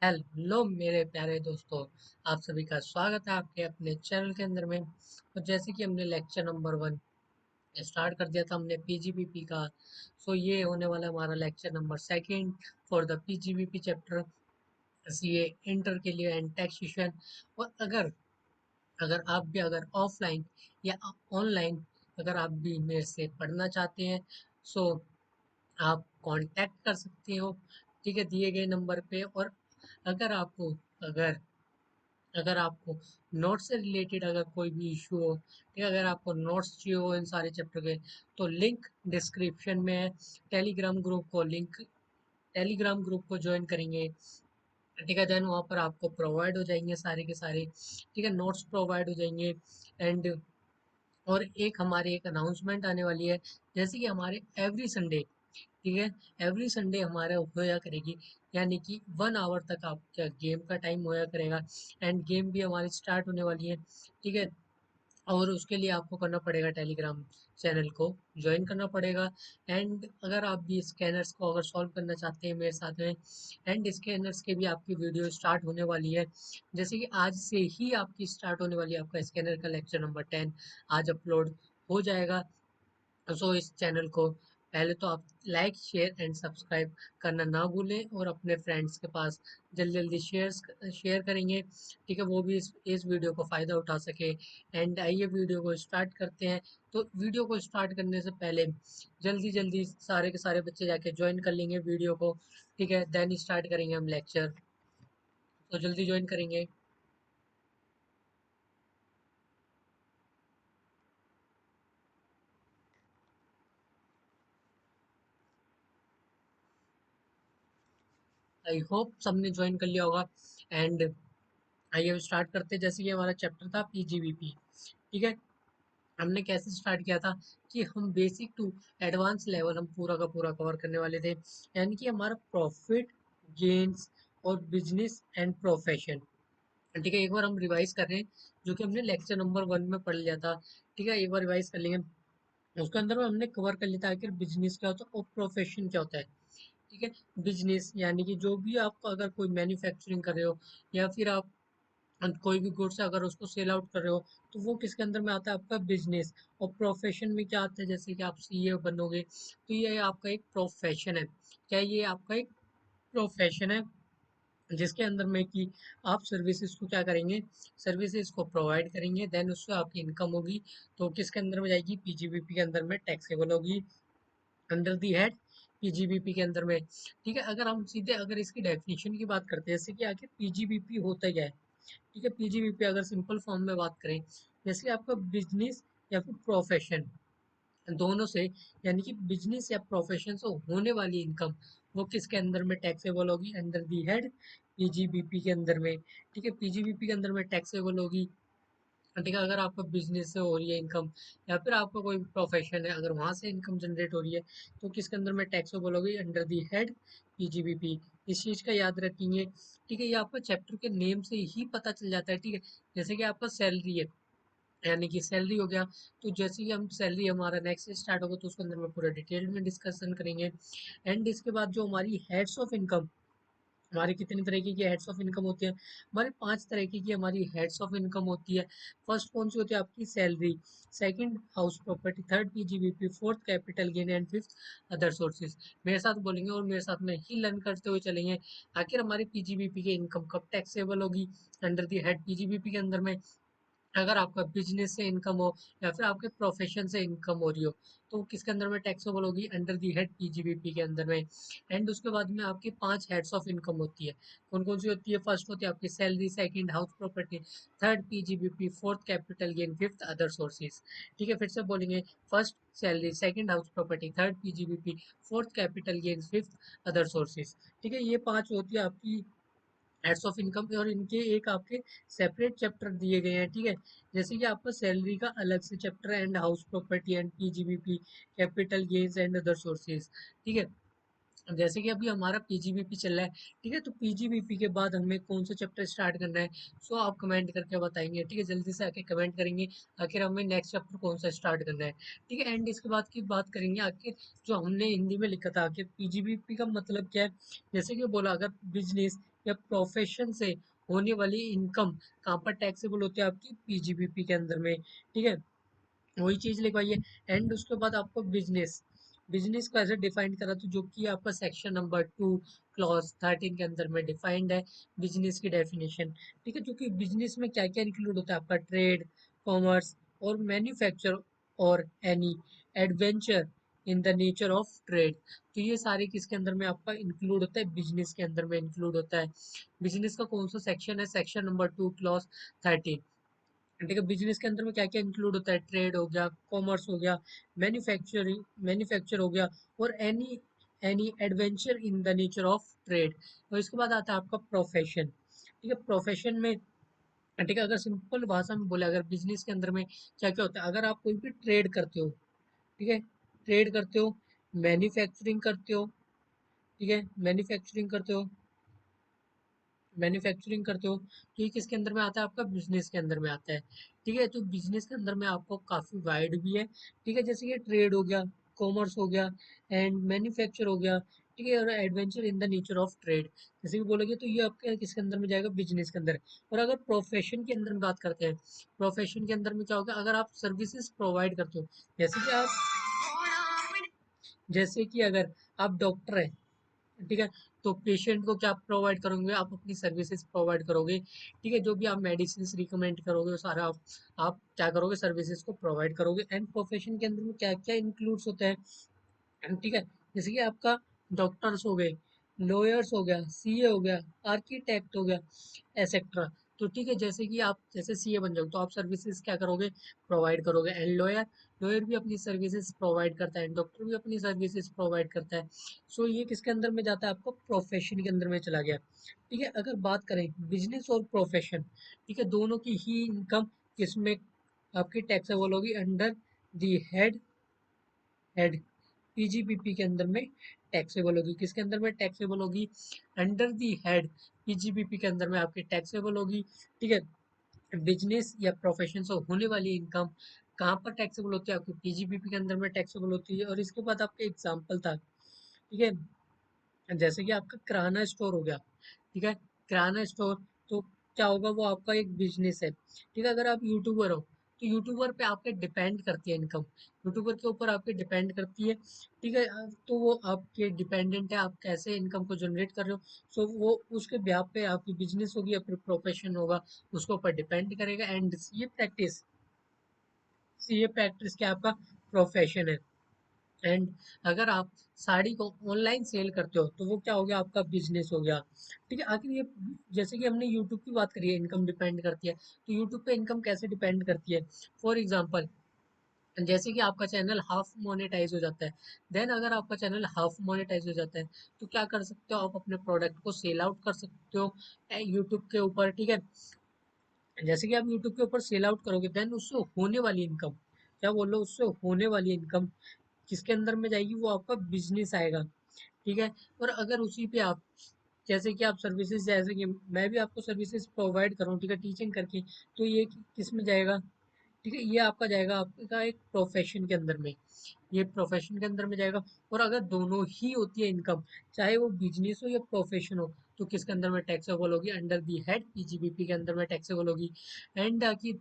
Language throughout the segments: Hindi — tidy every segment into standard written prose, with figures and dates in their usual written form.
हेलो मेरे प्यारे दोस्तों। आप सभी का स्वागत है आपके अपने चैनल के अंदर में। तो जैसे कि हमने लेक्चर नंबर 1 स्टार्ट कर दिया था हमने पीजीबीपी का। सो ये होने वाला हमारा lecture number 2 for the PGBP chapter CA inter के लिए एंड टैक्सेशन। और अगर अगर आप भी अगर ऑफलाइन या ऑनलाइन अगर आप भी मेरे से पढ़ना चाहते हैं, सो आप कांटेक्ट कर सकते हो, ठीक है, दिए गए नंबर पे। और अगर आपको अगर अगर आपको नोट्स से रिलेटेड अगर कोई भी इशू हो, ठीक है, अगर आपको नोट्स चाहिए हो इन सारे चैप्टर के, तो लिंक डिस्क्रिप्शन में है। टेलीग्राम ग्रुप को ज्वाइन करेंगे, ठीक है, देन वहाँ पर आपको प्रोवाइड हो जाएंगे सारे के सारे, ठीक है, नोट्स प्रोवाइड हो जाएंगे। एंड और एक हमारी एक अनाउंसमेंट आने वाली है, जैसे कि हमारे एवरी संडे, ठीक है, एवरी संडे हमारा होया करेगी, यानी कि 1 आवर तक आपका गेम का टाइम होया करेगा। एंड गेम भी हमारी स्टार्ट होने वाली है, ठीक है। और उसके लिए आपको करना पड़ेगा, टेलीग्राम चैनल को ज्वाइन करना पड़ेगा। एंड अगर आप भी स्कैनर्स को अगर सॉल्व करना चाहते हैं मेरे साथ में, एंड स्कैनर्स के भी आपकी वीडियो स्टार्ट होने वाली है, जैसे कि आज से ही आपकी स्टार्ट होने वाली है। आपका स्कैनर का लेक्चर नंबर 10 आज अपलोड हो जाएगा। सो इस चैनल को पहले तो आप लाइक शेयर एंड सब्सक्राइब करना ना भूलें, और अपने फ्रेंड्स के पास जल्दी जल्दी शेयर करेंगे, ठीक है, वो भी इस वीडियो को फ़ायदा उठा सके। एंड आइए वीडियो को स्टार्ट करते हैं। तो वीडियो को स्टार्ट करने से पहले जल्दी जल्दी सारे के सारे बच्चे जाके ज्वाइन कर लेंगे वीडियो को, ठीक है, देन स्टार्ट करेंगे हम लेक्चर। तो जल्दी ज्वाइन करेंगे। आई होप सबने ज्वाइन कर लिया होगा। एंड आइए अब स्टार्ट करते हैं। जैसे कि हमारा चैप्टर था पीजीबीपी, ठीक है, हमने कैसे स्टार्ट किया था कि हम बेसिक टू एडवांस लेवल हम पूरा का पूरा कवर करने वाले थे, यानी कि हमारा प्रॉफिट गेन्स और बिजनेस एंड प्रोफेशन, ठीक है। एक बार हम रिवाइज कर रहे हैं जो कि हमने लेक्चर नंबर 1 में पढ़ लिया था, ठीक है, एक बार रिवाइज कर लेंगे। उसके अंदर में हमने कवर कर लिया था आखिर बिजनेस क्या होता है और प्रोफेशन क्या होता है, ठीक है। बिजनेस यानी कि जो भी आप अगर कोई मैन्युफैक्चरिंग कर रहे हो, या फिर आप कोई भी गुड्स अगर उसको सेल आउट कर रहे हो, तो वो किसके अंदर में आता है, आपका बिजनेस। और प्रोफेशन में क्या आता है, जैसे कि आप सीए बनोगे, तो ये आपका एक प्रोफेशन है। क्या ये आपका एक प्रोफेशन है, जिसके अंदर में कि आप सर्विसेज को क्या करेंगे, सर्विसेज को प्रोवाइड करेंगे, देन उससे आपकी इनकम होगी। तो किसके अंदर में जाएगी, पीजीबीपी के अंदर में टैक्सेबल होगी, अंडर दी हेड पीजीबीपी के अंदर में, ठीक है। अगर हम सीधे अगर इसकी डेफिनेशन की बात करते हैं, जैसे कि आखिर पीजीबीपी होता क्या है, ठीक है। पीजीबीपी अगर सिंपल फॉर्म में बात करें, जैसे आपका बिजनेस या फिर प्रोफेशन दोनों से, यानी कि बिजनेस या प्रोफेशन से होने वाली इनकम, वो किसके अंदर में टैक्सेबल होगी, अंडर दी हेड पीजीबीपी के अंदर में, ठीक है। पीजीबीपी के अंदर में टैक्सेबल होगी, ठीक है। अगर आपका बिजनेस से हो रही है इनकम, या फिर आपका कोई प्रोफेशन है अगर वहां से इनकम जनरेट हो रही है, तो किसके अंदर में टैक्सेबल होगी, अंडर दी हेड पीजीबीपी। इस चीज का याद रखेंगे, ठीक है। ये आपको चैप्टर के नेम से ही पता चल जाता है, ठीक है। जैसे कि आपका सैलरी है, यानी कि सैलरी हो गया, तो जैसे ही हम सैलरी हमारा नेक्स्ट स्टार्ट होगा, तो उसके अंदर में पूरा डिटेल में डिस्कशन करेंगे। एंड इसके बाद जो हमारी हेड्स ऑफ इनकम, हमारी कितनी तरीके की हेड्स ऑफ इनकम होती है, हमारी 5 तरीके की हमारी हेड्स ऑफ इनकम होती है। फर्स्ट कौन सी होती है, आपकी salary, second house property, third PGBP, fourth capital gain and fifth other sources. मेरे साथ बोलेंगे और मेरे साथ में ही लर्न करते हुए चलेंगे। आखिर हमारी पीजीबीपी की इनकम कब टैक्सेबल होगी, अंडर दी हेड पीजीबीपी के अंदर में। अगर आपका बिजनेस से इनकम हो, या फिर आपके प्रोफेशन से इनकम हो रही हो, तो वो किसके अंदर में टैक्सेबल होगी, अंडर दी हेड पीजीबीपी के अंदर में। एंड उसके बाद में आपकी 5 हेड्स ऑफ इनकम होती है। कौन कौन सी होती है, फर्स्ट होती है आपकी salary, second house property, third PGBP, fourth capital gain, fifth other sources, ठीक है। फिर से बोलेंगे, first salary, second house property, third PGBP, fourth capital gain, fifth other sources, ठीक है। ये 5 होती है आपकी हेड्स ऑफ इनकम, और इनके एक आपके सेपरेट चैप्टर दिए गए हैं, ठीक है। जैसे कि आपका सैलरी का अलग से चैप्टर है, and house property and PGBP, capital gains and other sources, ठीक है। जैसे कि अभी हमारा पीजीबीपी चल रहा है, ठीक है, तो पीजीबीपी के बाद हमें कौन सा चैप्टर स्टार्ट करना है, सो आप कमेंट करके बताएंगे, ठीक है, जल्दी से आके कमेंट करेंगे आखिर हमें नेक्स्ट चैप्टर कौन सा स्टार्ट करना है, ठीक है। एंड इसके बाद की बात करेंगे आखिर जो हमने हिंदी में लिखा था, आखिर पीजीबीपी का मतलब क्या है। जैसे कि बोला, अगर बिजनेस या प्रोफेशन से होने वाली इनकम कहाँ पर टैक्सेबल होती है आपकी पीजीबीपी के अंदर में, ठीक है, वही चीज लिखवाइए। एंड उसके बाद आपको बिजनेस, बिजनेस को ऐसे डिफाइन करा तो जो कि आपका सेक्शन नंबर 2 क्लॉज 13 के अंदर में डिफाइंड है बिजनेस की डेफिनेशन, ठीक है, जो कि बिजनेस में क्या क्या इंक्लूड होता है आपका ट्रेड, कॉमर्स और मैन्युफैक्चर और any adventure in the nature of trade. तो ये सारे किसके अंदर में आपका इंक्लूड होता है, बिजनेस के अंदर में इंक्लूड होता है। बिजनेस का कौन सा सेक्शन है, सेक्शन नंबर 2 क्लॉज 13, ठीक है। बिजनेस के अंदर में क्या क्या इंक्लूड होता है, ट्रेड हो गया, कॉमर्स हो गया, मैन्युफैक्चरिंग मैन्युफैक्चर हो गया और any adventure in the nature of trade. और इसके बाद आता है आपका प्रोफेशन, ठीक है। प्रोफेशन में, ठीक है, अगर सिंपल भाषा में बोले, अगर बिजनेस के अंदर में क्या क्या होता है, अगर आप कोई भी ट्रेड करते हो, ठीक है, ट्रेड करते हो, मैन्युफैक्चरिंग करते हो, ठीक है, मैन्युफैक्चरिंग करते हो, मैन्युफैक्चरिंग करते हो, तो ये किसके अंदर में आता है, आपका बिजनेस के अंदर में आता है, ठीक है। तो बिजनेस के अंदर में आपको काफी वाइड भी है, ठीक है, जैसे ये ट्रेड हो गया, कॉमर्स हो गया एंड मैन्युफैक्चर हो गया, ठीक है, और adventure in the nature of trade जैसे भी बोलोगे, तो ये आपके किसके अंदर में जाएगा, बिजनेस के अंदर। और अगर प्रोफेशन के अंदर में बात करते हैं, प्रोफेशन के अंदर में क्या होगा, अगर आप सर्विसेज प्रोवाइड करते हो, जैसे कि आप, जैसे कि अगर आप डॉक्टर है, ठीक है, तो पेशेंट को क्या प्रोवाइड करोगे, आप अपनी सर्विसेज प्रोवाइड करोगे, ठीक है, जो भी आप मेडिसिन रिकमेंड करोगे वो सारा आप क्या करोगे, सर्विसेज को प्रोवाइड करोगे। एंड प्रोफेशन के अंदर में क्या क्या इंक्लूड्स होता है, ठीक है, जैसे कि आपका डॉक्टर्स हो गए, लॉयर्स हो गया, सीए हो गया, आर्किटेक्ट हो गया, एसेट्रा। तो ठीक है, जैसे कि आप जैसे सीए बन जाओ तो आप सर्विसेज क्या करोगे, प्रोवाइड करोगे। एंड लॉयर, लॉयर भी अपनी सर्विसेज प्रोवाइड करता है, डॉक्टर भी अपनी सर्विसेज प्रोवाइड करता है। सो ये किसके अंदर में जाता है, आपको प्रोफेशन के अंदर में चला गया, ठीक है। अगर बात करें बिजनेस और प्रोफेशन, ठीक है, दोनों की ही इनकम किसमें आपकी टैक्सेबल होगी, अंडर दी हेड पीजीपीपी के अंदर में टैक्सेबल होगी, किसके अंदर में टैक्सेबल होगी, अंडर दी हेड पीजीपीपी के अंदर में आपकी टैक्सेबल होगी, ठीक है। बिजनेस या प्रोफेशन से होने वाली इनकम कहाँ पर टैक्सेबल होती है, आपकी पीजीपीपी के अंदर में टैक्सेबल होती है। और इसके बाद आपका एग्जाम्पल था, ठीक है, जैसे कि आपका किराना स्टोर हो गया, ठीक है, किराना स्टोर, तो क्या होगा, वो आपका एक बिजनेस है, ठीक है। अगर आप यूट्यूबर हो तो यूट्यूबर पे आपके डिपेंड करती है इनकम, यूट्यूबर के ऊपर आपके डिपेंड करती है, ठीक है। तो वो आपके डिपेंडेंट है, आप कैसे इनकम को जनरेट कर रहे हो, सो वो उसके ब्याह पे आपकी बिजनेस होगी या फिर प्रोफेशन होगा, उसके ऊपर डिपेंड करेगा। एंड ये प्रैक्टिस क्या आपका प्रोफेशन है। एंड अगर आप साड़ी को ऑनलाइन सेल करते हो तो वो क्या हो गया, आपका बिजनेस हो गया, ठीक है। आखिर ये, जैसे कि हमने यूट्यूब की बात करी है, इनकम डिपेंड करती है, तो यूट्यूब पे इनकम कैसे डिपेंड करती है, फॉर एग्जांपल, जैसे कि आपका चैनल हाफ मोनेटाइज हो जाता है, देन अगर आपका चैनल हाफ मोनेटाइज हो जाता है तो क्या कर सकते हो, आप अपने प्रोडक्ट को सेल आउट कर सकते हो यूट्यूब के ऊपर, ठीक है। जैसे कि आप यूट्यूब के ऊपर सेल आउट करोगे, देन उससे होने वाली इनकम, क्या बोलो, उससे होने वाली इनकम किसके अंदर में जाएगी, वो आपका बिजनेस आएगा, ठीक है। और अगर उसी पे आप, जैसे कि आप सर्विसेज, जैसे कि मैं भी आपको सर्विसेज प्रोवाइड कर रहा हूँ, ठीक है, टीचिंग करके, तो ये किस में जाएगा, ठीक है, ये आपका जाएगा आपका एक प्रोफेशन के अंदर में, ये प्रोफेशन के अंदर में जाएगा। और अगर दोनों ही होती है इनकम, चाहे वो बिजनेस हो या प्रोफेशन हो, तो किसके अंदर में टैक्सेबल होगी, अंडर दी हेड पीजीबीपी के अंदर में टैक्सेबल होगी। एंड की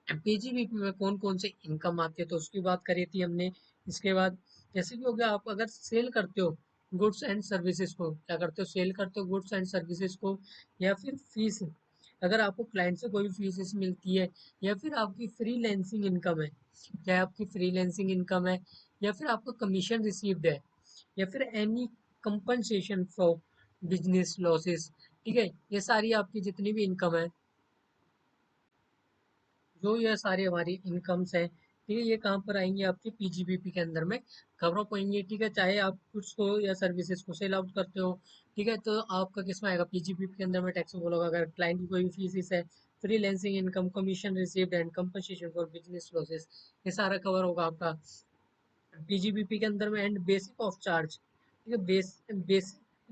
पीजीबीपी में कौन कौन से इनकम आती है, तो उसकी बात करी थी हमने। इसके बाद जैसे कि हो गया, आप अगर सेल करते हो गुड्स एंड सर्विसेज को, क्या करते हो, सेल करते हो गुड्स एंड सर्विसेज को, या फिर फीस, अगर आपको क्लाइंट से कोई फीस मिलती है, या फिर आपकी फ्रीलैंसिंग इनकम है, क्या आपकी फ्रीलैंसिंग इनकम है, या फिर आपको कमीशन रिसीव्ड है, या फिर any compensation for business losses, ठीक है, ये सारी आपकी जितनी भी इनकम है, जो ये सारी हमारी इनकम्स हैं, ठीक है, ये कहाँ पर आएंगी, आपकी पीजीबीपी के अंदर में कवर अप होंगी, ठीक है। चाहे आप गुड्स को या सर्विसेज को सेल आउट करते हो, ठीक है, तो आपका किस में आएगा, पीजीबीपी के अंदर में टैक्सेबल होगा। अगर क्लाइंट की कोई फीस है, freelancing income, commission received and compensation for business losses, ये सारा कवर होगा आपका पीजीबीपी के अंदर में। एंड बेसिक ऑफ चार्ज, ठीक है,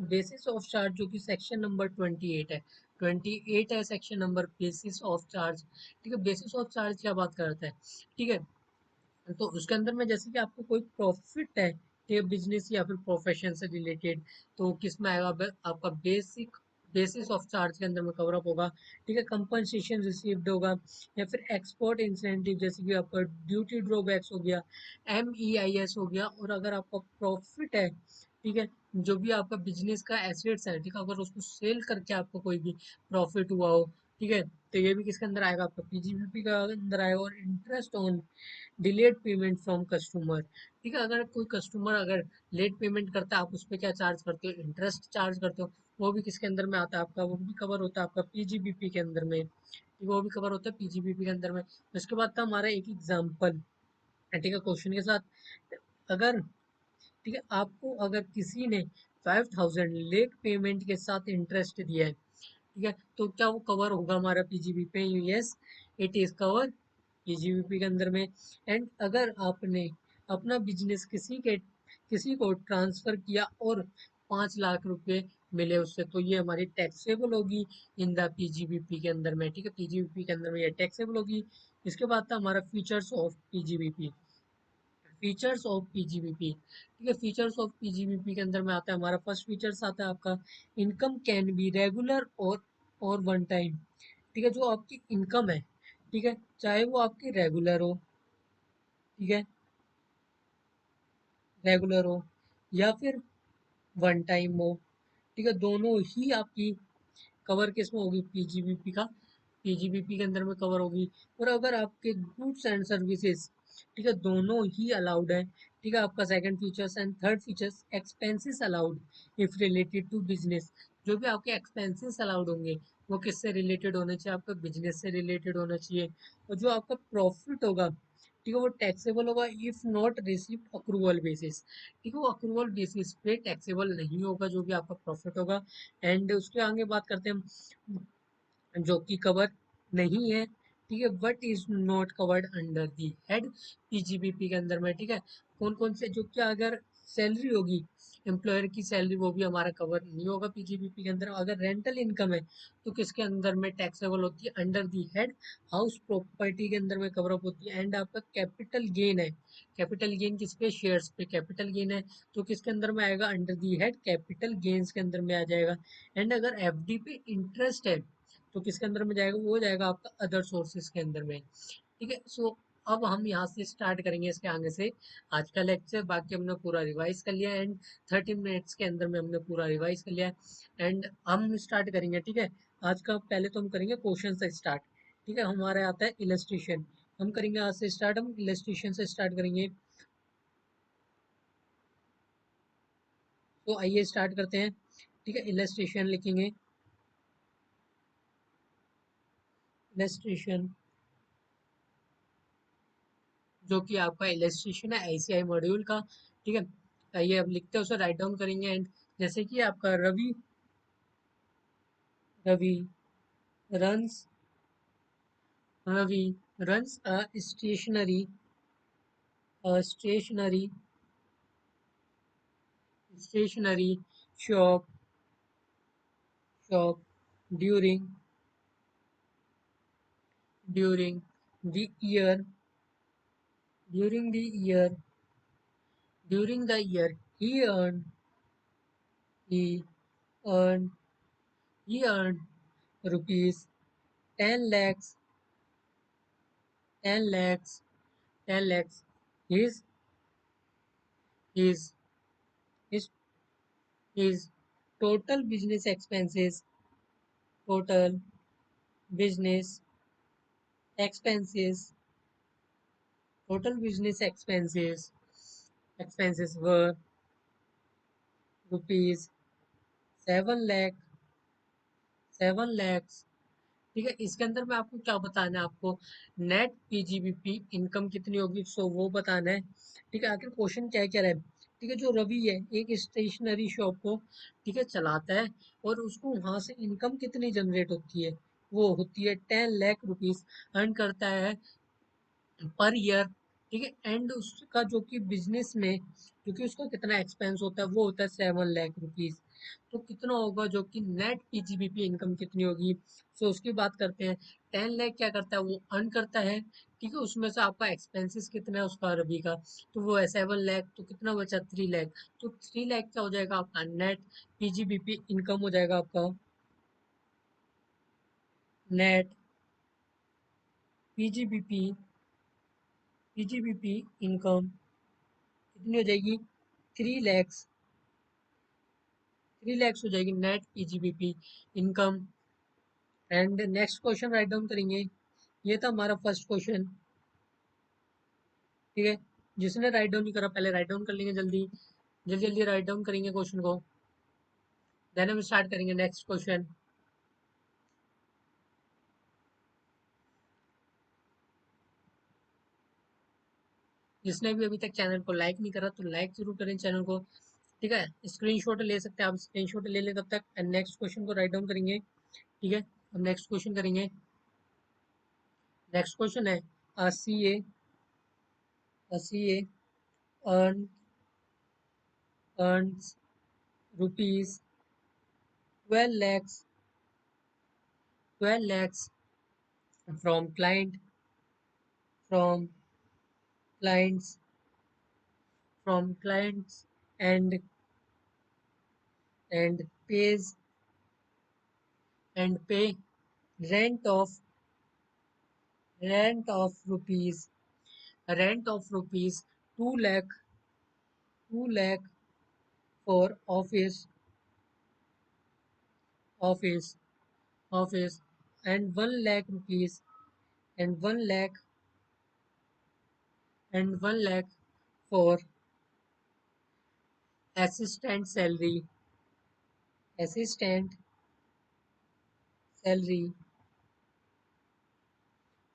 बेसिस ऑफ चार्ज, जो कि सेक्शन नंबर 28 है, 28 है section number, basis of charge, ठीक है। बेसिस ऑफ चार्ज क्या बात करता है, ठीक है, तो उसके अंदर में जैसे कि आपको कोई प्रॉफिट है, ठीक है, बिजनेस या फिर प्रोफेशन से रिलेटेड, तो किस में आएगा, आपका बेसिक बेसिस ऑफ चार्ज के अंदर में कवर अप होगा। ठीक है, कंपनसेशन रिसीव्ड होगा, या फिर एक्सपोर्ट इंसेंटिव जैसे कि आपका ड्यूटी ड्रॉबैक्स हो गया, MEIS हो गया, और अगर आपका प्रॉफिट है, ठीक है, जो भी आपका बिजनेस का एसेट्स है, ठीक है, अगर उसको सेल करके आपको कोई भी प्रॉफिट हुआ हो, ठीक है, तो ये भी किसके अंदर आएगा, आपका PGBP का अंदर आएगा। और interest on delayed payment from customer, ठीक है, अगर कोई कस्टमर अगर लेट पेमेंट करता है, आप उस पर क्या चार्ज करते हो, इंटरेस्ट चार्ज करते हो, वो भी किसके अंदर में आता है आपका, वो भी कवर होता है आपका PGBP के अंदर में, ठीक है, वो भी कवर होता है PGBP के अंदर में। उसके बाद था हमारा एक एग्जाम्पल, ठीक है, क्वेश्चन के साथ, अगर, ठीक है, आपको अगर किसी ने 5000 लेट पेमेंट के साथ इंटरेस्ट दिया है, ठीक है, तो क्या वो कवर होगा हमारा PGBP पे, yes, it is cover PGBP के अंदर में। एंड अगर आपने अपना बिजनेस किसी को ट्रांसफर किया और 5 लाख रुपए मिले उससे, तो ये हमारी टैक्सेबल होगी इन द PGBP के अंदर में, ठीक है, PGBP के अंदर में ये टैक्सेबल होगी। इसके बाद था हमारा features of PGBP। Features of PGBP, ठीक है, फीचर्स ऑफ PGBP के अंदर में आता है हमारा फर्स्ट फीचर्स आता है आपका, इनकम कैन बी रेगुलर और वन टाइम, ठीक है, जो आपकी इनकम है, ठीक है, चाहे वो आपकी रेगुलर हो, ठीक है, रेगुलर हो या फिर वन टाइम हो, ठीक है, दोनों ही आपकी कवर किस में होगी, PGBP का, PGBP के अंदर में कवर होगी। और अगर आपके गुड्स एंड सर्विसेज, ठीक है, दोनों ही अलाउड है, ठीक है, आपका second features. And third features, expenses allowed if related to business, जो भी आपके एक्सपेंसेस अलाउड होंगे वो किससे रिलेटेड होने चाहिए, आपका बिजनेस से रिलेटेड होना चाहिए। और जो आपका प्रॉफिट होगा, ठीक है, वो टैक्सेबल होगा if not receive accrual basis, ठीक है, वो अक्रूवल बेसिस पे टैक्सेबल नहीं होगा जो भी आपका प्रॉफिट होगा। एंड उसके आगे बात करते हैं हम, जो कि कवर नहीं है, ठीक है, but is not covered under the head PGBP के अंदर में, ठीक है, कौन कौन से, जो कि अगर सैलरी होगी, एम्प्लॉयर की सैलरी, वो भी हमारा कवर नहीं होगा PGBP के अंदर। अगर रेंटल इनकम है तो किसके अंदर में टैक्सेबल होती है, under the head house property के अंदर में कवर अप होती है। एंड आपका कैपिटल गेन है, कैपिटल गेन किस पे, शेयर्स पे कैपिटल गेन है, तो किसके अंदर में आएगा, under the head capital gains के अंदर में आ जाएगा। एंड अगर FD पे इंटरेस्ट है तो किसके अंदर में जाएगा, वो जाएगा आपका अदर सोर्सेज के अंदर में, ठीक है। सो अब हम यहाँ से स्टार्ट करेंगे इसके आगे से आज का लेक्चर, बाकी हमने पूरा रिवाइज कर लिया। एंड 30 मिनट्स के अंदर में हमने पूरा रिवाइज कर लिया। एंड हम स्टार्ट करेंगे, ठीक है, आज का पहले तो हम करेंगे क्वेश्चन से स्टार्ट, ठीक है, हमारे आता है इलस्ट्रेशन, हम करेंगे आज से स्टार्ट, हम इलस्ट्रेशन से स्टार्ट करेंगे। तो आइए स्टार्ट करते हैं, ठीक है, इलस्ट्रेशन लिखेंगे, इलस्ट्रेशन, जो कि आपका इलस्ट्रेशन है ICI मॉड्यूल का, ठीक है, आइए अब लिखते हैं, उसे राइट डाउन करेंगे। एंड जैसे कि आपका Ravi runs Ravi runs stationery stationery shop shop during during the year during the year during the year he earned he earned he earned rupees 10 lakhs 10 lakhs 10 lakhs. His his his his total business expenses total business expenses total business expenses were rupees 7 lakh 7 lakhs, ठीक है। इसके अंदर में आपको क्या बताना है, आपको नेट PGBP इनकम कितनी होगी, सो वो बताना है, ठीक है। आखिर क्वेश्चन क्या कह रहा है, ठीक है, जो रवि है एक स्टेशनरी शॉप को, ठीक है, चलाता है, और उसको वहां से इनकम कितनी जनरेट होती है, वो होती है 10 लाख रुपीज अर्न करता है पर ईयर, ठीक है। एंड उसका जो कि बिजनेस में जो कि उसका कितना एक्सपेंस होता है, वो होता है 7 लाख रुपीज। तो कितना होगा जो कि नेट PGBP इनकम कितनी होगी, सो उसकी बात करते हैं। 10 लाख क्या करता है, वो अर्न करता है, ठीक है, उसमें से आपका एक्सपेंसेस कितना है उसका रवि का, तो वो है 7 लाख, तो कितना बचा 3 लाख, तो 3 लाख क्या हो जाएगा आपका नेट PGBP इनकम हो जाएगा आपका, नेट पीजीबीपी पीजीबीपी इनकम कितनी हो जाएगी? 3 लैक्स 3 लैक्स हो जाएगी net PGBP income. And next question right down करेंगे। ये था हमारा फर्स्ट क्वेश्चन। ठीक है, जिसने राइट डाउन नहीं करा पहले राइट डाउन कर लेंगे, जल्दी जल्दी जल्दी राइट डाउन करेंगे क्वेश्चन को, देन हम स्टार्ट करेंगे नेक्स्ट क्वेश्चन। जिसने भी अभी तक चैनल को लाइक नहीं करा तो लाइक जरूर करें चैनल को। ठीक है, स्क्रीनशॉट ले सकते हैं आप, स्क्रीनशॉट ले लें तब तक, एंड नेक्स्ट क्वेश्चन को राइट डाउन करेंगे। ठीक है, हम नेक्स्ट क्वेश्चन करेंगे। नेक्स्ट क्वेश्चन है C A earn earns rupees 12 lakhs from from clients clients and pays and pay rent of rent of rupees rent of rupees 2 lakh 2 lakh for office office and 1 lakh rupees and 1 lakh and 1 lakh for assistant assistant salary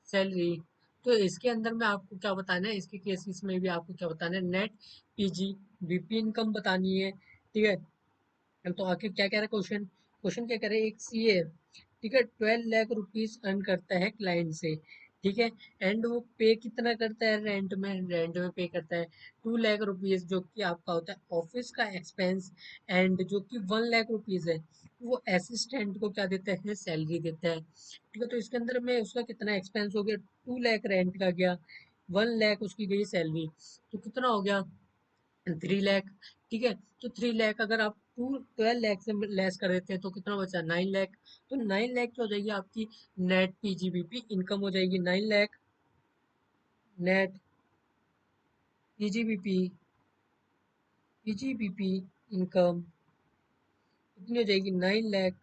salary. तो इसके अंदर में आपको क्या बताना है, इसके केसेस में भी आपको क्या बताना है, नेट पीजी बीपी इनकम बतानी है। ठीक है, तो आखिर क्या कह रहा है क्वेश्चन, क्वेश्चन क्या कह रहा है, एक सीए, ठीक है, 12 लाख रुपीज अर्न करता है क्लाइंट से। ठीक है, एंड वो पे कितना करता है, रेंट में पे करता है 2 लाख रुपीज, जो कि आपका होता है ऑफिस का एक्सपेंस। एंड जो कि 1 लाख रुपीज है वो असिस्टेंट को क्या देता है, सैलरी देता है। ठीक है, तो इसके अंदर में उसका कितना एक्सपेंस हो गया, 2 लाख रेंट का गया, 1 लाख उसकी गई सैलरी, तो कितना हो गया, 3 लाख। ठीक है, तो 3 लाख अगर आप 12 लाख से लेस कर देते हैं तो कितना बचा, 9 लाख। तो 9 लाख क्या हो जाएगी आपकी नेट पीजीबीपी इनकम हो जाएगी, 9 lakh net PGBP PGBP income कितनी हो जाएगी, 9 लाख।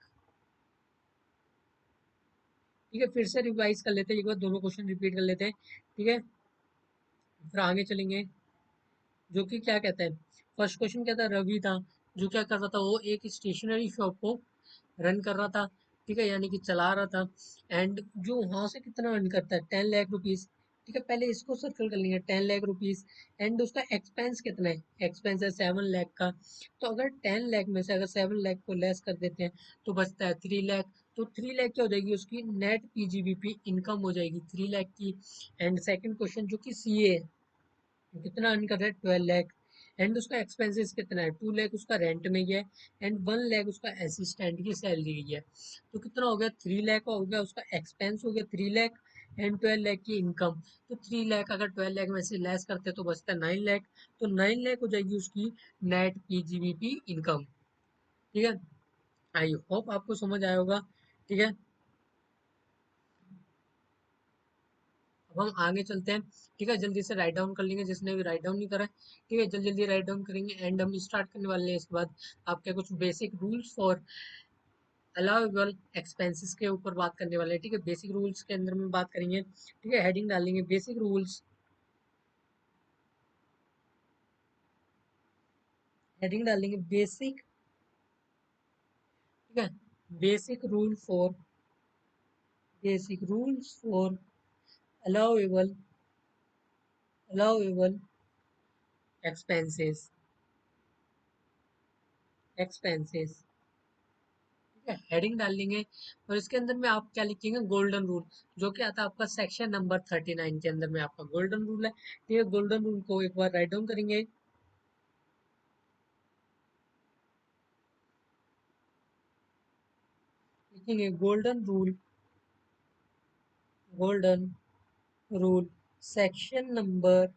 ठीक है, फिर से रिवाइज कर लेते हैं एक बार, दोनों क्वेश्चन रिपीट कर लेते हैं। ठीक है, फिर आगे चलेंगे। जो कि क्या कहता है, फर्स्ट क्वेश्चन क्या था, रवि था जो क्या कर रहा था, वो एक स्टेशनरी शॉप को रन कर रहा था। ठीक है, यानी कि चला रहा था। एंड जो वहां से कितना अर्न करता है, 10 लाख रुपीज। ठीक है, पहले इसको सर्कल कर लेंगे, 10 लाख रुपीज। एंड उसका एक्सपेंस कितना है, एक्सपेंस है 7 लाख का। तो अगर 10 लाख में से अगर 7 लाख को लेस कर देते हैं तो बचता है 3 लाख। तो 3 लाख क्या हो जाएगी उसकी नेट पीजीबीपी इनकम हो जाएगी 3 लाख की। एंड सेकंड क्वेश्चन जो कि सीए है, कितना अर्न कर रहा है, 12 लाख। एंड उसका एक्सपेंसेस कितना है, 2 लाख उसका रेंट में गया है एंड 1 लाख उसका असिस्टेंट की सैलरी गई है। तो कितना हो गया, 3 लाख हो गया उसका एक्सपेंस, हो गया 3 लाख एंड 12 लाख की इनकम। तो 3 लाख अगर 12 लाख में से लेस करते तो बचता है 9 लाख। तो 9 लाख हो जाएगी उसकी नेट पीजीबीपी इनकम। ठीक है, आई होप आपको समझ आया होगा। ठीक है, अब हम आगे चलते हैं। ठीक है, जल्दी से राइट डाउन कर लेंगे, जिसने भी राइट डाउन नहीं करा है। ठीक है, जल्दी जल्दी राइट डाउन करेंगे एंड हम स्टार्ट करने वाले हैं इसके बाद आपके कुछ basic rules for allowable expenses के ऊपर बात करने वाले हैं। ठीक है, बेसिक रूल्स के अंदर में बात करेंगे। ठीक है, हेडिंग डालेंगे बेसिक रूल्स, हेडिंग डालेंगे बेसिक। ठीक है, basic rule for basic rules for allowable allowable expenses expenses. ठीक है, हेडिंग डाल लेंगे और इसके अंदर में आप क्या लिखेंगे, गोल्डन रूल, जो कि आता है आपका सेक्शन नंबर 39 के अंदर में आपका गोल्डन रूल है। ठीक है, गोल्डन रूल को एक बार राइट डाउन करेंगे। लिखेंगे गोल्डन रूल सेक्शन नंबर,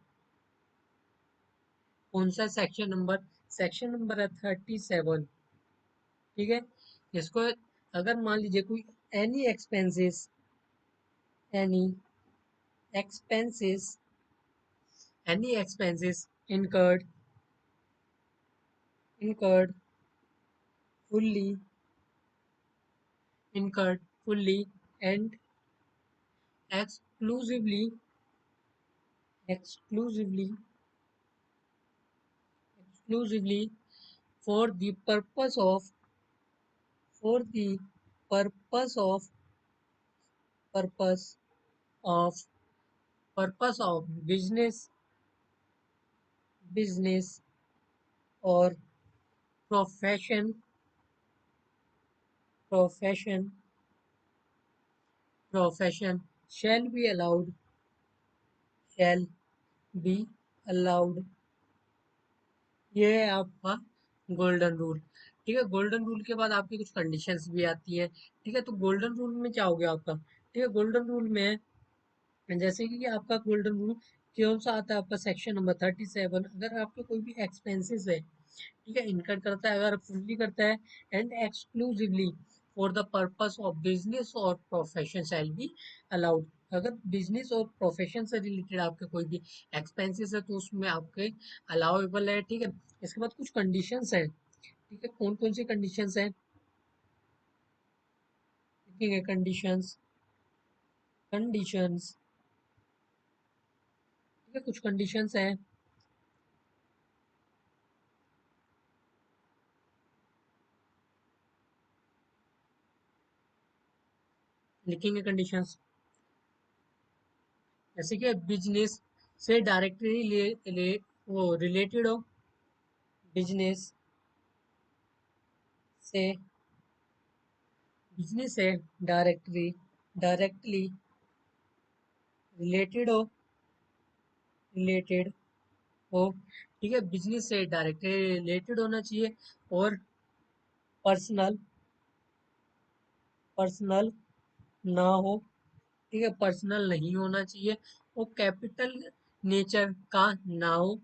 कौन सा सेक्शन नंबर, सेक्शन नंबर है 37। ठीक है, इसको अगर मान लीजिए कोई any expenses, any expenses, any expenses incurred fully, incurred fully and exclusively, exclusively, exclusively for the for the purpose of, purpose of, purpose of business or profession, profession, profession shall be allowed। ये है आपका गोल्डन रूल। ठीक है, गोल्डन रूल के बाद आपकी कुछ कंडीशंस भी आती है। ठीक है, तो गोल्डन रूल में क्या हो गया आपका? ठीक है, गोल्डन रूल में जैसे कि आपका गोल्डन रूल कौन सा आता है आपका? Section number 37। अगर आपके कोई भी एक्सपेंसेस है, ठीक है, इनकर करता है, अगर फुल्ली करता है and exclusively for the purpose of business और प्रोफेशन शैल बी अलाउड। अगर बिजनेस और प्रोफेशन से रिलेटेड आपके कोई भी एक्सपेंसेस है तो उसमें आपके अलाउेबल है। ठीक है, इसके बाद कुछ कंडीशंस है। ठीक है, कौन कौन सी कंडीशंस है? ठीक है, कंडीशंस, कंडीशंस, ठीक है, कुछ कंडीशंस है। लिखेंगे कंडीशंस, जैसे कि बिजनेस से डायरेक्टली वो रिलेटेड हो, बिजनेस से, बिजनेस से डायरेक्टली, डायरेक्टली रिलेटेड हो, रिलेटेड हो। ठीक है, बिजनेस से डायरेक्टली रिलेटेड होना चाहिए और पर्सनल, पर्सनल ना हो। ठीक है, पर्सनल नहीं होना चाहिए और कैपिटल नेचर का ना हो।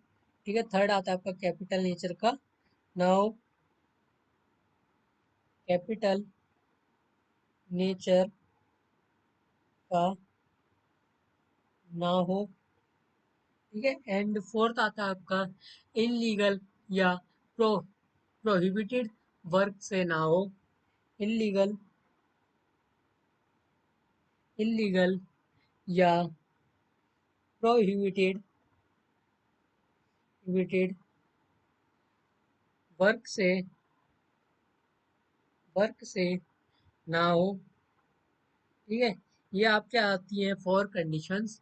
ठीक है, थर्ड आता है आपका कैपिटल नेचर का ना हो, कैपिटल नेचर का ना हो। ठीक है, एंड फोर्थ आता है आपका इनलीगल या प्रोहिबिटेड वर्क से ना हो, इलीगल, इलीगल या प्रोहिबिटेड, प्रोहिबिटेड वर्क से, वर्क से ना हो। ठीक है, ये आपके आती है फॉर कंडीशंस।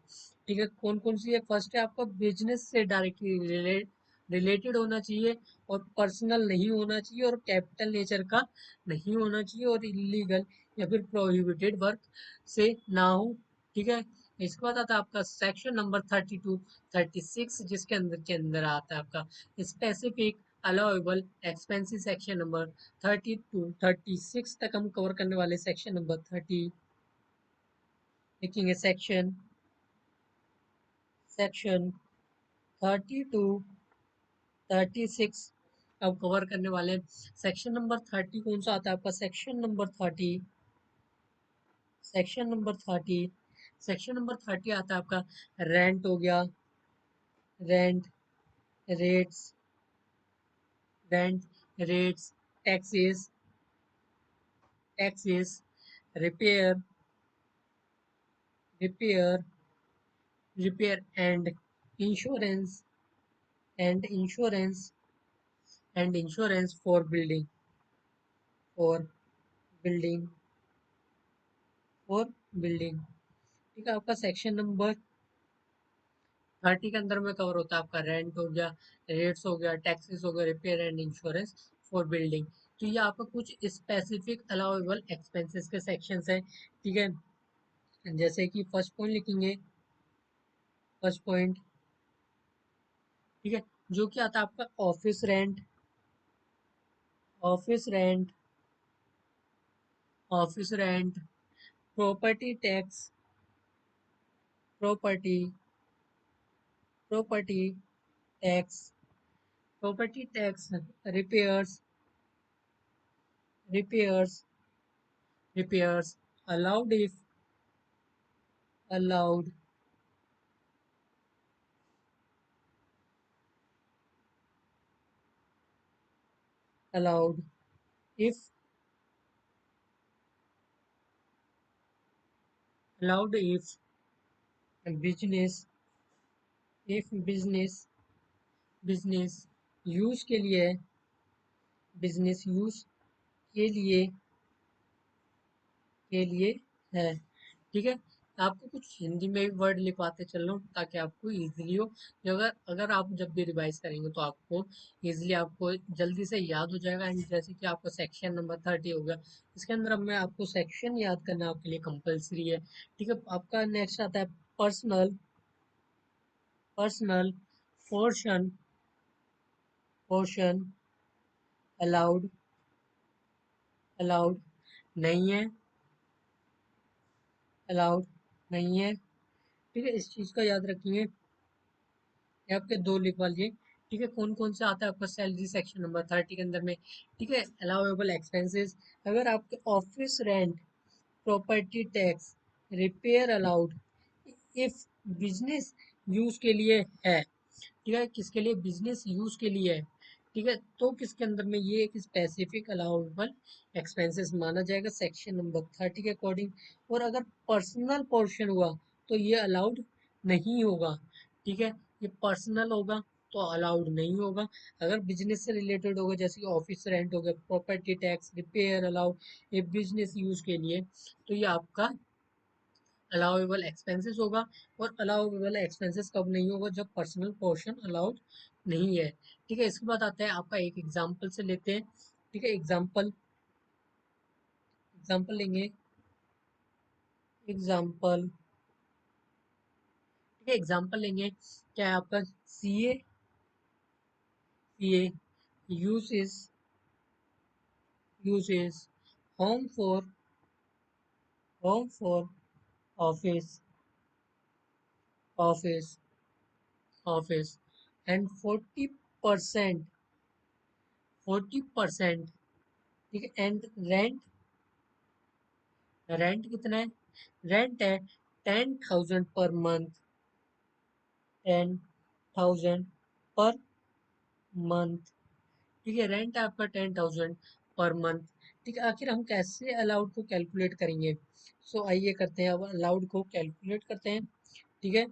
ठीक है, कौन कौन सी है? फर्स्ट है आपका बिजनेस से डायरेक्टली रिलेटेड होना चाहिए और पर्सनल नहीं होना चाहिए और कैपिटल नेचर का नहीं होना चाहिए और इलीगल या फिर प्रोहिबिटेड वर्क से ना हो। ठीक है, इसके बाद आता है आपका सेक्शन नंबर 32, 36, जिसके अंदर आता है आपका specific allowable expenses. Section number 32, 36 तक हम कवर करने वाले। सेक्शन नंबर 30 लिखेंगे, सेक्शन, सेक्शन 32, 36 अब कवर करने वाले हैं। सेक्शन नंबर 30 कौन सा आता है आपका? Section number 30, section number 30, section number 30 आता है आपका रेंट हो गया, rent, rates, rent, rates, taxes, taxes, repair, repair, repair insurance, and insurance, and insurance for building, for building, for building. ठीक है, आपका सेक्शन नंबर 30 के अंदर में कवर होता है आपका रेंट हो गया, रेट्स हो गया, टैक्सेस हो गया, repair and insurance for building. तो ये आपका कुछ स्पेसिफिक अलाउेबल एक्सपेंसेस के सेक्शंस हैं। ठीक है, जैसे कि फर्स्ट पॉइंट लिखेंगे, फर्स्ट पॉइंट, ठीक है, जो कि आता है आपका office rent, office rent, office rent, property tax, property, property tax, property tax, repairs, repairs, repairs, allowed if allowed allowed if allowed if business if business use के लिए बिजनेस यूज के लिए है। ठीक है, आपको कुछ हिंदी में भी वर्ड लिखवाते चल रहा हूँ ताकि आपको इजीली हो। जो अगर अगर आप जब भी रिवाइज करेंगे तो आपको इजीली आपको जल्दी से याद हो जाएगा। एंड जैसे कि आपका सेक्शन नंबर 30 हो गया, इसके अंदर अब मैं आपको सेक्शन याद करना आपके लिए कंपलसरी है। ठीक है, आपका नेक्स्ट आता है personal personal portion portion allowed allowed नहीं है अलाउड नहीं है। ठीक है, इस चीज का याद रखिए। ये आपके दो लिखवा लीजिए। ठीक है, कौन कौन सा आता है आपका सैलरी सेक्शन नंबर 30 के अंदर में। ठीक है, अलाउेबल एक्सपेंसेस, अगर आपके office rent, property tax, repair allowed if business use के लिए है। ठीक है, किसके लिए, बिजनेस यूज के लिए है। ठीक है, तो किसके अंदर में ये एक स्पेसिफिक अलाउेबल एक्सपेंसेस माना जाएगा सेक्शन नंबर 30 के अकॉर्डिंग। और अगर पर्सनल पोर्शन हुआ तो ये अलाउड नहीं होगा। ठीक है, ये पर्सनल होगा तो अलाउड नहीं होगा। अगर बिजनेस से रिलेटेड होगा जैसे कि ऑफिस रेंट हो गया, प्रॉपर्टी टैक्स, रिपेयर अलाउड ये बिजनेस यूज के लिए, तो ये आपका अलाउेबल एक्सपेंसेस होगा। और अलाउेबल एक्सपेंसेस कब नहीं होगा, जब पर्सनल पोर्शन अलाउड नहीं है। ठीक है, इसके बाद आता है आपका एक एग्जांपल से लेते हैं। ठीक है, एग्जांपल एग्जांपल लेंगे। एग्जांपल ठीक है, एग्जांपल लेंगे। क्या है आपका, CA CA uses uses home for home for office office office and 40% 40%। ठीक है, एंड रेंट कितना है, रेंट है 10,000 पर मंथ, 10,000 पर मंथ। ठीक है, रेंट है आपका 10,000 पर मंथ। ठीक है, आखिर हम कैसे अलाउड को कैलकुलेट करेंगे। सो आइए करते हैं, अब अलाउड को कैलकुलेट करते हैं। ठीक है,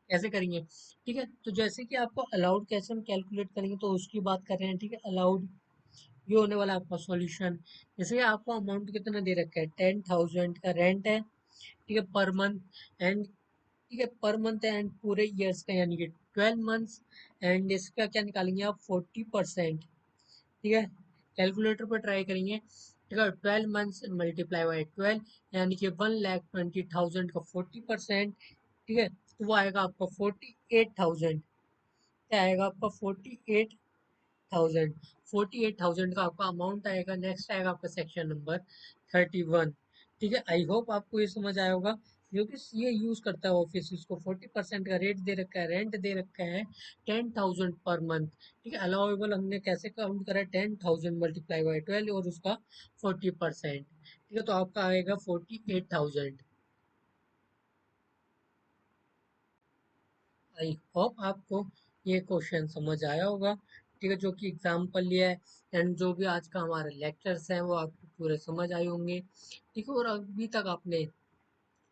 कैसे करेंगे। ठीक है, तो जैसे कि आपको अलाउड कैसे हम कैलकुलेट करेंगे तो उसकी बात कर रहे हैं। ठीक है, अलाउड ये होने वाला आपका सॉल्यूशन। जैसे कि आपको अमाउंट कितना दे रखा है, 10,000 का रेंट है। ठीक है, पर मंथ एंड ठीक है, पर मंथ एंड पूरे ईयर्स का यानी कि 12 मंथ्स। एंड इसका क्या निकालेंगे आप, 40%। ठीक है, कैलकुलेटर पर ट्राई करेंगे। ठीक है, 12 मंथ्स मल्टीप्लाई बाई 12 यानी कि 1,20,000 का 40%। ठीक है, तो वो आएगा आपका 48,000। क्या आएगा आपका, 48,000। 48,000 का आपका अमाउंट आएगा। नेक्स्ट आएगा आपका सेक्शन नंबर 31। ठीक है, आई होप आपको ये समझ आया होगा। जो कि ये यूज करता है ऑफिस, इसको 40% का रेट दे रखा है, रेंट दे रखा है 10,000 पर मंथ। ठीक है, अलाउेबल हमने कैसे काउंट करा है, 10,000 मल्टीप्लाई बाई 12 और उसका 40%। ठीक है, तो आपका आएगा 48,000। आई होप आपको ये क्वेश्चन समझ आया होगा। ठीक है, जो कि एग्जाम्पल लिया है एंड जो भी आज का हमारे लेक्चर्स हैं वो आपको पूरे समझ आए होंगे। ठीक है, और अभी तक आपने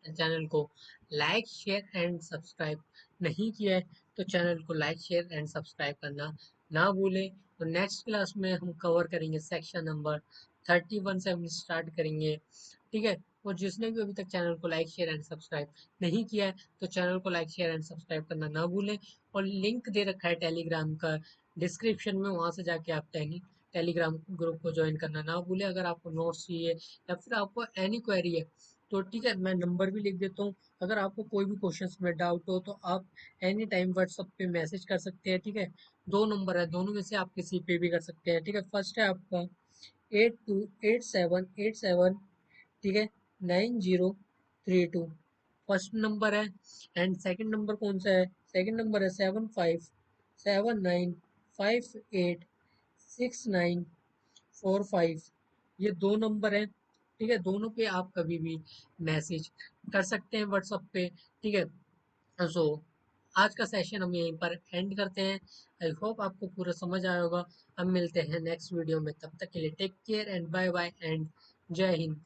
चैनल को लाइक शेयर एंड सब्सक्राइब नहीं किया है तो चैनल को लाइक शेयर एंड सब्सक्राइब करना ना भूलें। तो नेक्स्ट क्लास में हम कवर करेंगे सेक्शन नंबर 31 से हम स्टार्ट करेंगे। ठीक है, और जिसने भी अभी तक चैनल को लाइक शेयर एंड सब्सक्राइब नहीं किया है तो चैनल को लाइक शेयर एंड सब्सक्राइब करना ना भूलें। और लिंक दे रखा है टेलीग्राम का डिस्क्रिप्शन में, वहां से जाके आप टेलीग्राम ग्रुप को ज्वाइन करना ना भूलें। अगर आपको नोट्स चाहिए या फिर आपको एनी क्वेरी है तो ठीक है, मैं नंबर भी लिख देता हूँ। अगर आपको कोई भी क्वेश्चंस में डाउट हो तो आप एनी टाइम व्हाट्सएप पे मैसेज कर सकते हैं। ठीक है, दो नंबर है, दोनों में से आप किसी पे भी कर सकते हैं। ठीक है, फर्स्ट है आपका 828787। ठीक है, 9032 फर्स्ट नंबर है। एंड सेकंड नंबर कौन सा है, सेकंड नंबर है 75795869 4 5, ये दो नंबर हैं। ठीक है, दोनों पे आप कभी भी मैसेज कर सकते हैं व्हाट्सएप पे। ठीक है, सो आज का सेशन हम यहीं पर एंड करते हैं। आई होप आपको पूरा समझ आया होगा। हम मिलते हैं नेक्स्ट वीडियो में, तब तक के लिए take care and bye bye and जय हिंद।